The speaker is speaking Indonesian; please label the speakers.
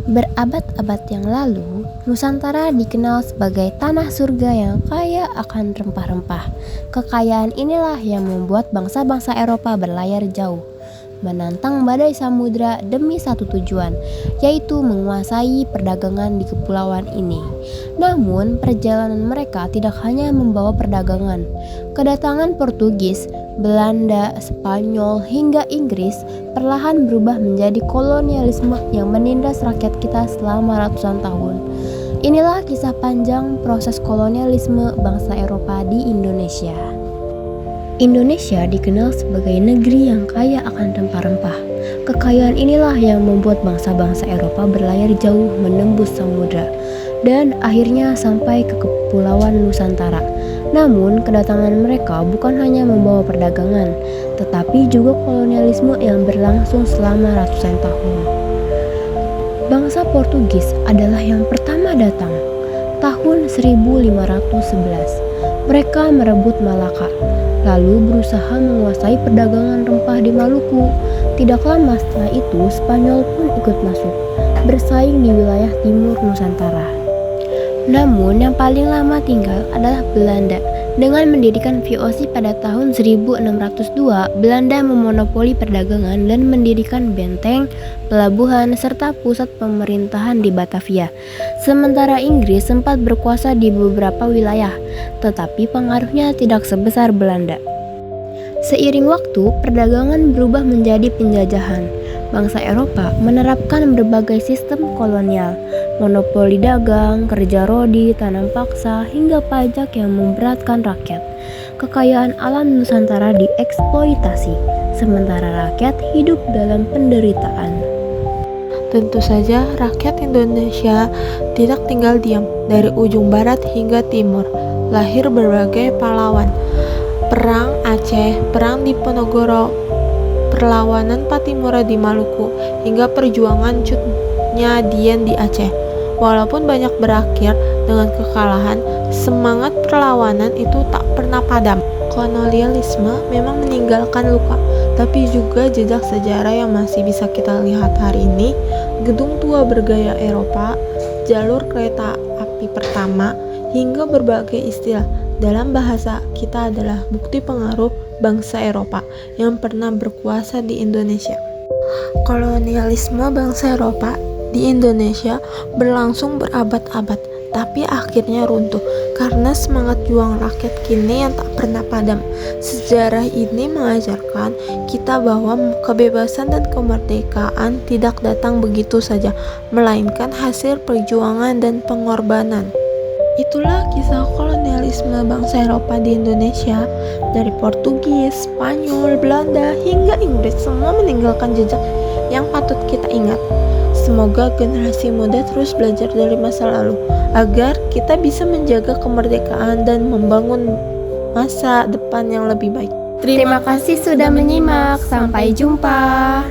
Speaker 1: Berabad-abad yang lalu, Nusantara dikenal sebagai tanah surga yang kaya akan rempah-rempah. Kekayaan inilah yang membuat bangsa-bangsa Eropa berlayar jauh, menantang badai samudra demi satu tujuan, yaitu menguasai perdagangan di kepulauan ini. Namun, perjalanan mereka tidak hanya membawa perdagangan. Kedatangan Portugis, Belanda, Spanyol, hingga Inggris perlahan berubah menjadi kolonialisme yang menindas rakyat kita selama ratusan tahun. Inilah kisah panjang proses kolonialisme bangsa Eropa di Indonesia. Indonesia dikenal sebagai negeri yang kaya akan rempah-rempah. Kekayaan inilah yang membuat bangsa-bangsa Eropa berlayar jauh menembus samudra dan akhirnya sampai ke kepulauan Nusantara. Namun, kedatangan mereka bukan hanya membawa perdagangan, tetapi juga kolonialisme yang berlangsung selama ratusan tahun. Bangsa Portugis adalah yang pertama datang, tahun 1511. Mereka merebut Malaka, lalu berusaha menguasai perdagangan rempah di Maluku. Tidak lama setelah itu, Spanyol pun ikut masuk, bersaing di wilayah timur Nusantara. Namun yang paling lama tinggal adalah Belanda. Dengan mendirikan VOC pada tahun 1602, Belanda memonopoli perdagangan dan mendirikan benteng, pelabuhan, serta pusat pemerintahan di Batavia. Sementara Inggris sempat berkuasa di beberapa wilayah, tetapi pengaruhnya tidak sebesar Belanda. Seiring waktu, perdagangan berubah menjadi penjajahan. Bangsa Eropa menerapkan berbagai sistem kolonial, monopoli dagang, kerja rodi, tanam paksa, hingga pajak yang memberatkan rakyat. Kekayaan alam Nusantara dieksploitasi, sementara rakyat hidup dalam penderitaan.
Speaker 2: Tentu saja rakyat Indonesia tidak tinggal diam. Dari ujung barat hingga timur, lahir berbagai pahlawan. Perang Aceh, perang Diponegoro, perlawanan Patimura di Maluku, hingga perjuangan Cut Nyadien di Aceh. Walaupun banyak berakhir dengan kekalahan, semangat perlawanan itu tak pernah padam. Kolonialisme memang meninggalkan luka, tapi juga jejak sejarah yang masih bisa kita lihat hari ini. Gedung tua bergaya Eropa, jalur kereta api pertama, hingga berbagai istilah dalam bahasa kita adalah bukti pengaruh bangsa Eropa yang pernah berkuasa di Indonesia. Kolonialisme bangsa Eropa di Indonesia berlangsung berabad-abad, tapi akhirnya runtuh karena semangat juang rakyat kini yang tak pernah padam. Sejarah ini mengajarkan kita bahwa kebebasan dan kemerdekaan tidak datang begitu saja, melainkan hasil perjuangan dan pengorbanan. Itulah kisah kolonialisme bangsa Eropa di Indonesia. Dari Portugis, Spanyol, Belanda, hingga Inggris, semua meninggalkan jejak yang patut kita ingat. Semoga generasi muda terus belajar dari masa lalu, agar kita bisa menjaga kemerdekaan dan membangun masa depan yang lebih baik.
Speaker 1: Terima kasih sudah menyimak. Sampai jumpa.